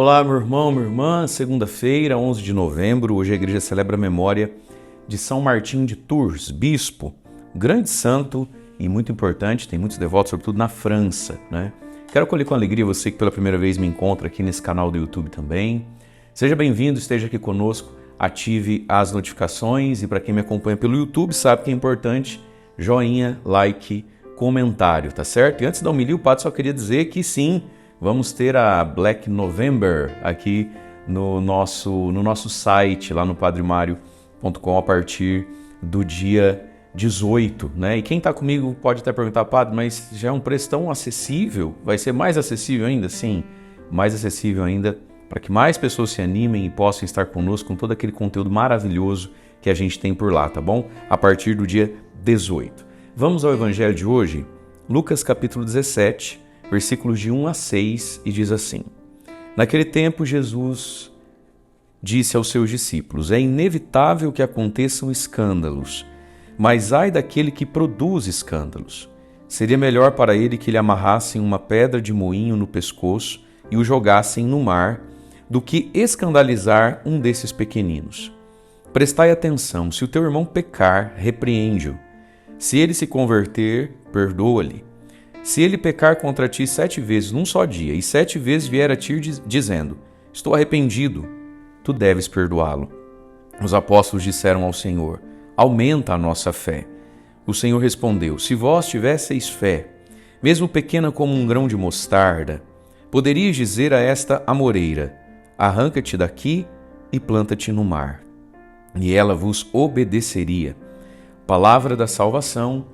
Olá, meu irmão, minha irmã. Segunda-feira, 11 de novembro, hoje a igreja celebra a memória de São Martim de Tours, bispo, grande santo e muito importante, tem muitos devotos, sobretudo na França, né? Quero acolher com alegria você que pela primeira vez me encontra aqui nesse canal do YouTube também. Seja bem-vindo, esteja aqui conosco, ative as notificações e para quem me acompanha pelo YouTube sabe que é importante joinha, like, comentário, tá certo? E antes da homilia, o padre só queria dizer que sim, vamos ter a Black November aqui no nosso site, lá no padremario.com, a partir do dia 18, né? E quem está comigo pode até perguntar, padre, mas já é um preço tão acessível? Vai ser mais acessível ainda? Sim, mais acessível ainda, para que mais pessoas se animem e possam estar conosco com todo aquele conteúdo maravilhoso que a gente tem por lá, tá bom? A partir do dia 18. Vamos ao evangelho de hoje, Lucas capítulo 17, versículos de 1 a 6, e diz assim: Naquele tempo, Jesus disse aos seus discípulos: É inevitável que aconteçam escândalos, mas ai daquele que produz escândalos. Seria melhor para ele que lhe amarrassem uma pedra de moinho no pescoço e o jogassem no mar, do que escandalizar um desses pequeninos. Prestai atenção: se o teu irmão pecar, repreende-o. Se ele se converter, perdoa-lhe. Se ele pecar contra ti 7 vezes num só dia, e 7 vezes vier a ti dizendo: Estou arrependido, tu deves perdoá-lo. Os apóstolos disseram ao Senhor: Aumenta a nossa fé. O Senhor respondeu: Se vós tivesseis fé, mesmo pequena como um grão de mostarda, poderias dizer a esta amoreira: Arranca-te daqui e planta-te no mar, e ela vos obedeceria. Palavra da salvação,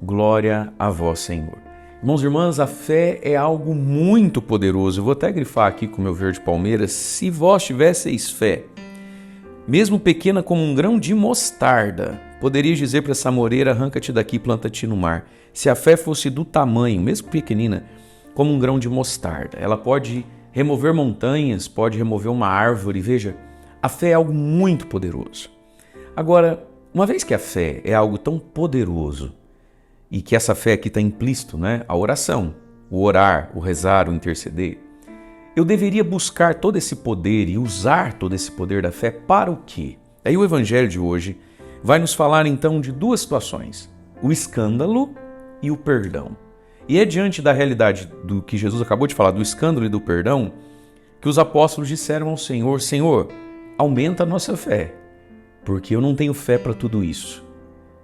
glória a vós, Senhor. Irmãos e irmãs, a fé é algo muito poderoso. Eu vou até grifar aqui com o meu verde palmeiras: se vós tivesseis fé, mesmo pequena como um grão de mostarda, poderias dizer para essa amoreira: arranca-te daqui e planta-te no mar. Se a fé fosse do tamanho, mesmo pequenina, como um grão de mostarda, ela pode remover montanhas, pode remover uma árvore. Veja, a fé é algo muito poderoso. Agora, uma vez que a fé é algo tão poderoso, e que essa fé aqui está implícito, né? A oração, o orar, o rezar, o interceder, eu deveria buscar todo esse poder e usar todo esse poder da fé para o quê? Aí o evangelho de hoje vai nos falar então de duas situações: o escândalo e o perdão. E é diante da realidade do que Jesus acabou de falar, do escândalo e do perdão, que os apóstolos disseram ao Senhor: Senhor, aumenta a nossa fé, porque eu não tenho fé para tudo isso.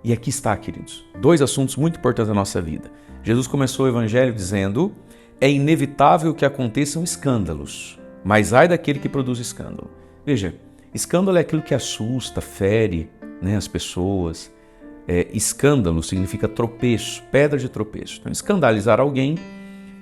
E aqui está, queridos, 2 assuntos muito importantes da nossa vida. Jesus começou o evangelho dizendo: é inevitável que aconteçam escândalos, mas ai daquele que produz escândalo. Veja, escândalo é aquilo que assusta, fere, né, as pessoas. Escândalo significa tropeço, pedra de tropeço. Então, escandalizar alguém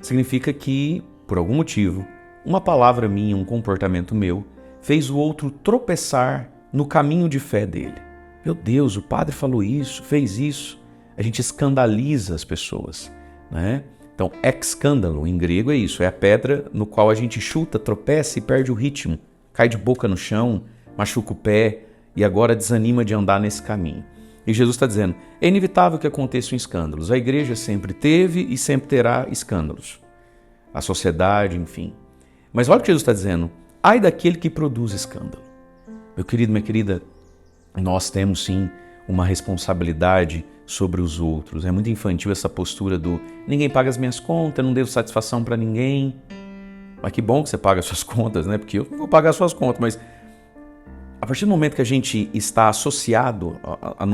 significa que, por algum motivo, uma palavra minha, um comportamento meu, fez o outro tropeçar no caminho de fé dele. Meu Deus, o padre falou isso, fez isso. A gente escandaliza as pessoas, né? Então, escândalo em grego é isso, é a pedra no qual a gente chuta, tropeça e perde o ritmo, cai de boca no chão, machuca o pé e agora desanima de andar nesse caminho. E Jesus está dizendo: é inevitável que aconteçam escândalos. A igreja sempre teve e sempre terá escândalos. A sociedade, enfim. Mas olha o que Jesus está dizendo: ai daquele que produz escândalo. Meu querido, minha querida, nós temos sim uma responsabilidade sobre os outros. É muito infantil essa postura do ninguém paga as minhas contas, não devo satisfação para ninguém. Mas que bom que você paga as suas contas, né? Porque eu não vou pagar as suas contas, mas a partir do momento que a gente está associado,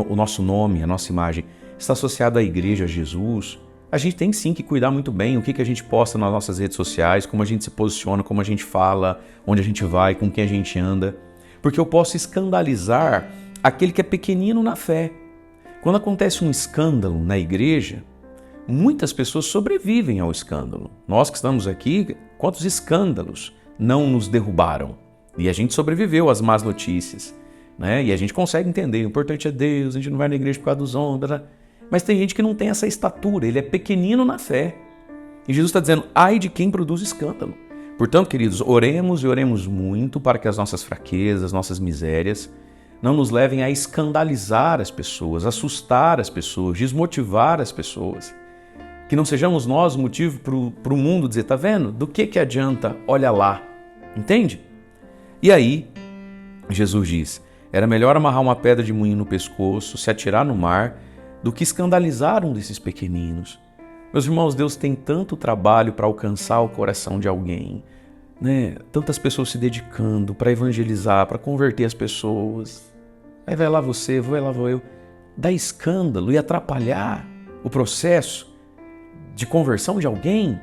o nosso nome, a nossa imagem, está associado à igreja, a Jesus, a gente tem sim que cuidar muito bem o que a gente posta nas nossas redes sociais, como a gente se posiciona, como a gente fala, onde a gente vai, com quem a gente anda. Porque eu posso escandalizar aquele que é pequenino na fé. Quando acontece um escândalo na igreja, muitas pessoas sobrevivem ao escândalo. Nós que estamos aqui, quantos escândalos não nos derrubaram? E a gente sobreviveu às más notícias, né? E a gente consegue entender, o importante é Deus, a gente não vai na igreja por causa dos homens, mas tem gente que não tem essa estatura, ele é pequenino na fé. E Jesus está dizendo: ai de quem produz escândalo. Portanto, queridos, oremos e oremos muito para que as nossas fraquezas, nossas misérias, não nos levem a escandalizar as pessoas, assustar as pessoas, desmotivar as pessoas. Que não sejamos nós o motivo para o mundo dizer: tá vendo? Do que adianta? Olha lá. Entende? E aí, Jesus diz, era melhor amarrar uma pedra de moinho no pescoço, se atirar no mar, do que escandalizar um desses pequeninos. Meus irmãos, Deus tem tanto trabalho para alcançar o coração de alguém, né? Tantas pessoas se dedicando para evangelizar, para converter as pessoas. Aí vai lá você, vai lá vou eu, dar escândalo e atrapalhar o processo de conversão de alguém.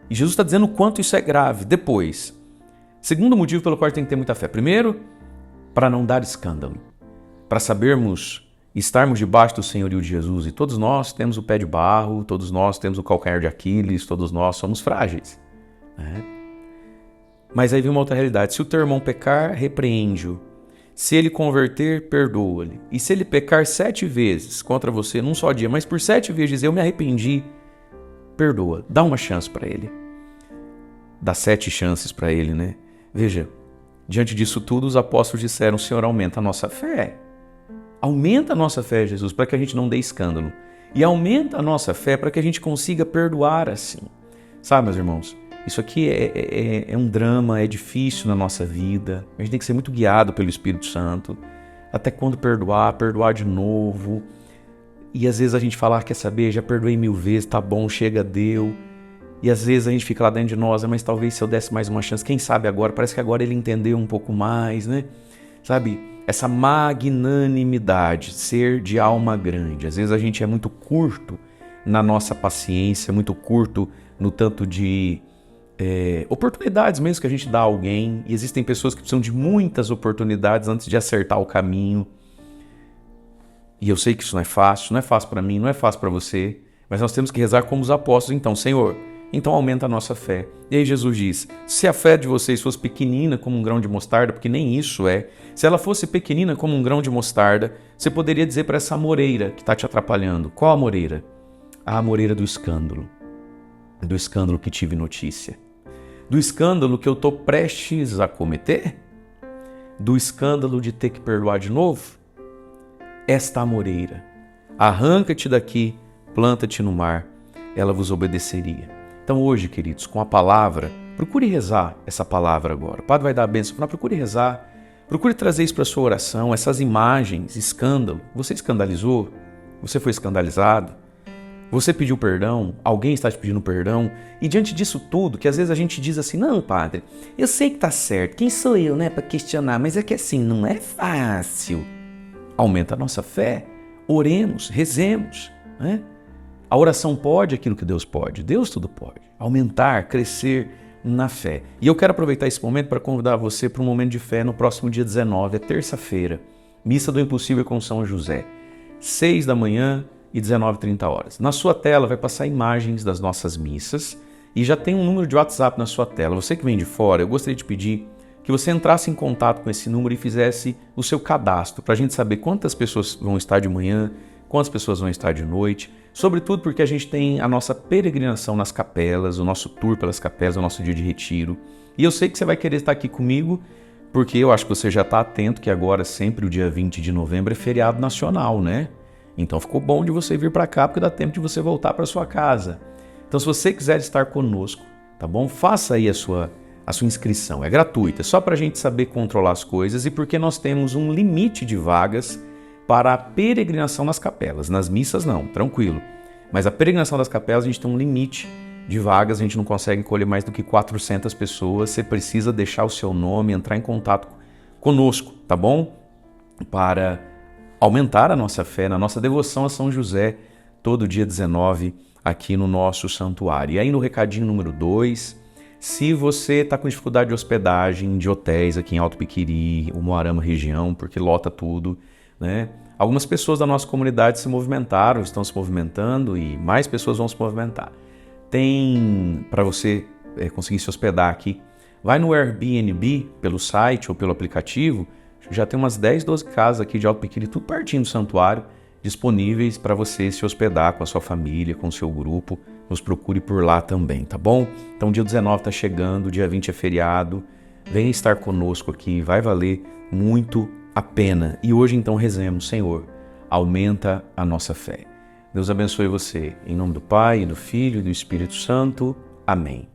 E Jesus está dizendo o quanto isso é grave. Depois, segundo motivo pelo qual tem que ter muita fé. Primeiro, para não dar escândalo, para sabermos estarmos debaixo do senhorio de Jesus. E todos nós temos o pé de barro, todos nós temos o calcanhar de Aquiles, todos nós somos frágeis, né? Mas aí vem uma outra realidade. Se o teu irmão pecar, repreende-o. Se ele converter, perdoa-lhe. E se ele pecar 7 vezes contra você num só dia, mas por 7 vezes dizer eu me arrependi, perdoa. Dá uma chance para ele. Dá 7 chances para ele, né? Veja, diante disso tudo, os apóstolos disseram, Senhor, aumenta a nossa fé. Aumenta a nossa fé, Jesus, para que a gente não dê escândalo. E aumenta a nossa fé para que a gente consiga perdoar assim. Sabe, meus irmãos, isso aqui é um drama, é difícil na nossa vida. A gente tem que ser muito guiado pelo Espírito Santo. Até quando perdoar, perdoar de novo. E às vezes a gente fala, quer saber, já perdoei 1000 vezes, tá bom, chega, deu. E às vezes a gente fica lá dentro de nós, mas talvez se eu desse mais uma chance, quem sabe agora, parece que agora ele entendeu um pouco mais, né? Sabe, essa magnanimidade, ser de alma grande. Às vezes a gente é muito curto na nossa paciência, muito curto no tanto de oportunidades mesmo que a gente dá a alguém. E existem pessoas que precisam de muitas oportunidades antes de acertar o caminho. E eu sei que isso não é fácil para mim, não é fácil para você, mas nós temos que rezar como os apóstolos. Então, Senhor, então aumenta a nossa fé. E aí Jesus diz, se a fé de vocês fosse pequenina como um grão de mostarda, porque nem isso é, se ela fosse pequenina como um grão de mostarda, você poderia dizer para essa amoreira que está te atrapalhando. Qual a amoreira? A amoreira do escândalo que tive notícia, do escândalo que eu estou prestes a cometer, do escândalo de ter que perdoar de novo. Esta amoreira, arranca-te daqui, planta-te no mar, ela vos obedeceria. Então hoje, queridos, com a palavra, procure rezar essa palavra agora. O padre vai dar a bênção, mas procure rezar, procure trazer isso para a sua oração, essas imagens, escândalo. Você escandalizou? Você foi escandalizado? Você pediu perdão? Alguém está te pedindo perdão? E diante disso tudo, que às vezes a gente diz assim, não, padre, eu sei que está certo, quem sou eu, né, para questionar, mas é que assim, não é fácil. Aumenta a nossa fé, oremos, rezemos, né? A oração pode aquilo que Deus pode, Deus tudo pode. Aumentar, crescer na fé. E eu quero aproveitar esse momento para convidar você para um momento de fé no próximo dia 19, é terça-feira, Missa do Impossível com São José, 6 da manhã e 19h30. Na sua tela vai passar imagens das nossas missas e já tem um número de WhatsApp na sua tela. Você que vem de fora, eu gostaria de pedir que você entrasse em contato com esse número e fizesse o seu cadastro, para a gente saber quantas pessoas vão estar de manhã, quantas pessoas vão estar de noite, sobretudo porque a gente tem a nossa peregrinação nas capelas, o nosso tour pelas capelas, o nosso dia de retiro. E eu sei que você vai querer estar aqui comigo, porque eu acho que você já está atento que agora sempre o dia 20 de novembro é feriado nacional, né? Então ficou bom de você vir para cá, porque dá tempo de você voltar para sua casa. Então se você quiser estar conosco, tá bom? Faça aí a sua inscrição, é gratuita, é só para a gente saber controlar as coisas e porque nós temos um limite de vagas para a peregrinação nas capelas. Nas missas não, tranquilo. Mas a peregrinação das capelas a gente tem um limite de vagas, a gente não consegue encolher mais do que 400 pessoas. Você precisa deixar o seu nome, entrar em contato conosco, tá bom? Para aumentar a nossa fé, na nossa devoção a São José, todo dia 19 aqui no nosso santuário. E aí no recadinho número 2, se você está com dificuldade de hospedagem de hotéis aqui em Alto Piquiri, Umuarama região, porque lota tudo, né? Algumas pessoas da nossa comunidade se movimentaram, estão se movimentando e mais pessoas vão se movimentar. Tem, para você conseguir se hospedar aqui, vai no Airbnb, pelo site ou pelo aplicativo, já tem umas 10, 12 casas aqui de Alto Piquiri, tudo pertinho do santuário, disponíveis para você se hospedar com a sua família, com o seu grupo. Nos procure por lá também, tá bom? Então dia 19 está chegando, dia 20 é feriado, venha estar conosco aqui, vai valer muito a pena. E hoje então rezemos, Senhor, aumenta a nossa fé. Deus abençoe você, em nome do Pai, do Filho e do Espírito Santo. Amém.